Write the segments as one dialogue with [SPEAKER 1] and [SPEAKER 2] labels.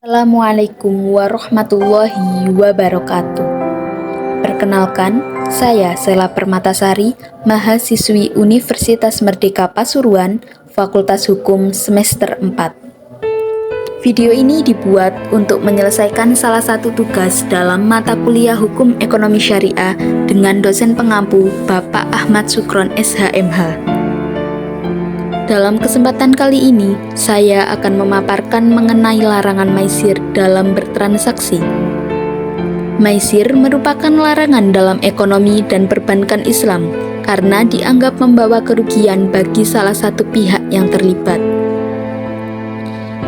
[SPEAKER 1] Assalamualaikum warahmatullahi wabarakatuh. Perkenalkan, saya Sela Permatasari, mahasiswi Universitas Merdeka Pasuruan, Fakultas Hukum semester 4. Video ini dibuat untuk menyelesaikan salah satu tugas dalam mata kuliah Hukum Ekonomi Syariah dengan dosen pengampu Bapak Ahmad Sukron SHMH. Dalam kesempatan kali ini, saya akan memaparkan mengenai larangan maisir dalam bertransaksi. Maisir merupakan larangan dalam ekonomi dan perbankan Islam karena dianggap membawa kerugian bagi salah satu pihak yang terlibat.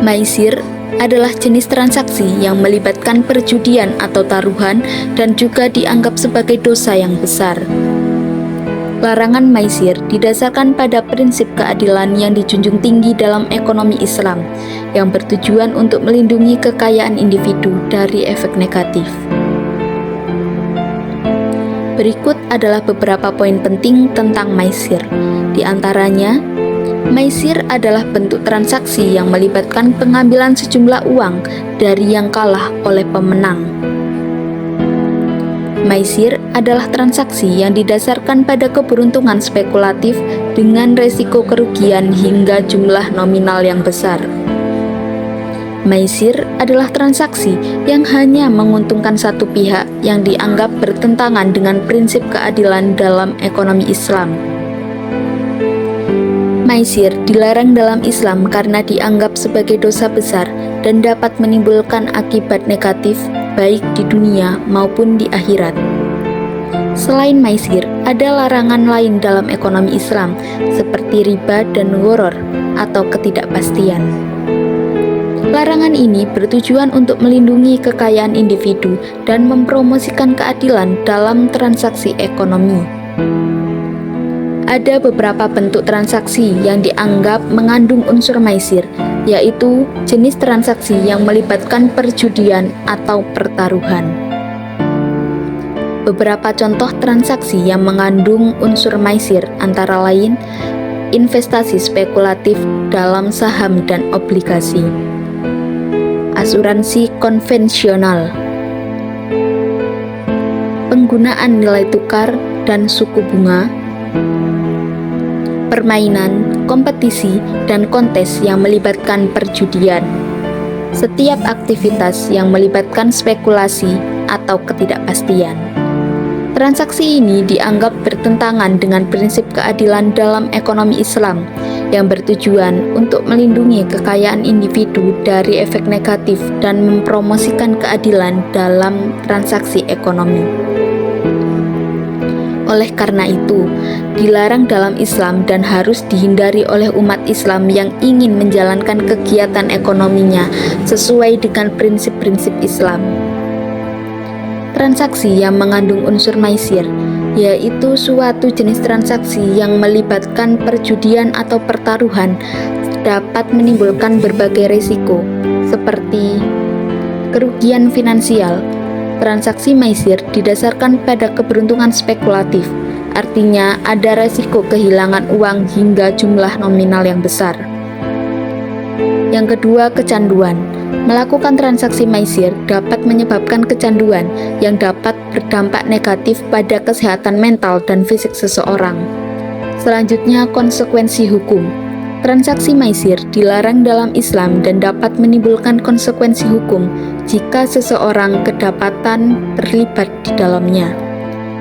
[SPEAKER 1] Maisir adalah jenis transaksi yang melibatkan perjudian atau taruhan dan juga dianggap sebagai dosa yang besar. Larangan maisir didasarkan pada prinsip keadilan yang dijunjung tinggi dalam ekonomi Islam, yang bertujuan untuk melindungi kekayaan individu dari efek negatif. Berikut adalah beberapa poin penting tentang maisir. Di antaranya, maisir adalah bentuk transaksi yang melibatkan pengambilan sejumlah uang dari yang kalah oleh pemenang. Maisir adalah transaksi yang didasarkan pada keberuntungan spekulatif dengan resiko kerugian hingga jumlah nominal yang besar. Maisir adalah transaksi yang hanya menguntungkan satu pihak yang dianggap bertentangan dengan prinsip keadilan dalam ekonomi Islam. Maisir dilarang dalam Islam karena dianggap sebagai dosa besar dan dapat menimbulkan akibat negatif baik di dunia maupun di akhirat. Selain maisir, ada larangan lain dalam ekonomi Islam seperti riba dan gharar atau ketidakpastian. Larangan ini bertujuan untuk melindungi kekayaan individu dan mempromosikan keadilan dalam transaksi ekonomi. Ada beberapa bentuk transaksi yang dianggap mengandung unsur maisir, yaitu jenis transaksi yang melibatkan perjudian atau pertaruhan. Beberapa contoh transaksi yang mengandung unsur maisir antara lain investasi spekulatif dalam saham dan obligasi, asuransi konvensional, penggunaan nilai tukar dan suku bunga, permainan, kompetisi, dan kontes yang melibatkan perjudian, setiap aktivitas yang melibatkan spekulasi atau ketidakpastian. Transaksi ini dianggap bertentangan dengan prinsip keadilan dalam ekonomi Islam yang bertujuan untuk melindungi kekayaan individu dari efek negatif dan mempromosikan keadilan dalam transaksi ekonomi. Oleh karena itu, dilarang dalam Islam dan harus dihindari oleh umat Islam yang ingin menjalankan kegiatan ekonominya sesuai dengan prinsip-prinsip Islam. Transaksi yang mengandung unsur maisir, yaitu suatu jenis transaksi yang melibatkan perjudian atau pertaruhan, dapat menimbulkan berbagai risiko, seperti kerugian finansial. Transaksi maisir didasarkan pada keberuntungan spekulatif, artinya ada resiko kehilangan uang hingga jumlah nominal yang besar. Yang kedua, kecanduan. Melakukan transaksi maisir dapat menyebabkan kecanduan yang dapat berdampak negatif pada kesehatan mental dan fisik seseorang. Selanjutnya, konsekuensi hukum. Transaksi maisir dilarang dalam Islam dan dapat menimbulkan konsekuensi hukum jika seseorang kedapatan terlibat di dalamnya.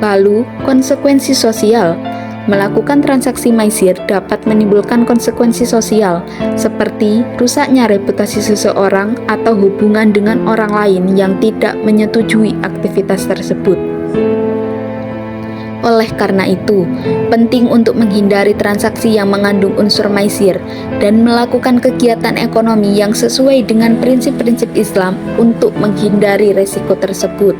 [SPEAKER 1] Lalu, konsekuensi sosial. Melakukan transaksi maisir dapat menimbulkan konsekuensi sosial, seperti rusaknya reputasi seseorang atau hubungan dengan orang lain yang tidak menyetujui aktivitas tersebut. Oleh karena itu, penting untuk menghindari transaksi yang mengandung unsur maisir dan melakukan kegiatan ekonomi yang sesuai dengan prinsip-prinsip Islam untuk menghindari resiko tersebut.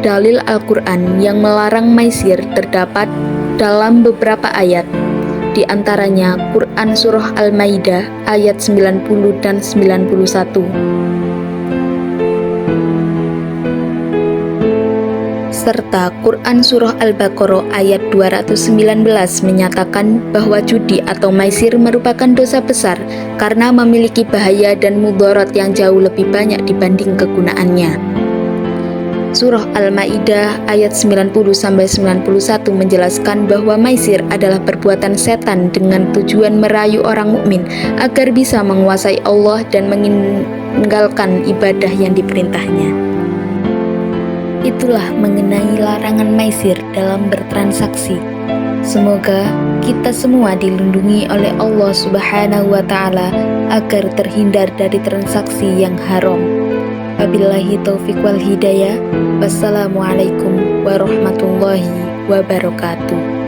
[SPEAKER 1] Dalil Al-Quran yang melarang maisir terdapat dalam beberapa ayat, di antaranya Quran Surah Al-Maidah ayat 90 dan 91. serta Quran Surah Al-Baqarah ayat 219 menyatakan bahwa judi atau maisir merupakan dosa besar karena memiliki bahaya dan mudarat yang jauh lebih banyak dibanding kegunaannya. Surah Al-Maidah ayat 90-91 menjelaskan bahwa maisir adalah perbuatan setan dengan tujuan merayu orang mukmin agar bisa menguasai Allah dan meninggalkan ibadah yang diperintahnya. Itulah mengenai larangan maisir dalam bertransaksi. Semoga kita semua dilindungi oleh Allah Subhanahu wa Ta'ala agar terhindar dari transaksi yang haram. Wabillahi taufiq wal hidayah. Wassalamualaikum warahmatullahi wabarakatuh.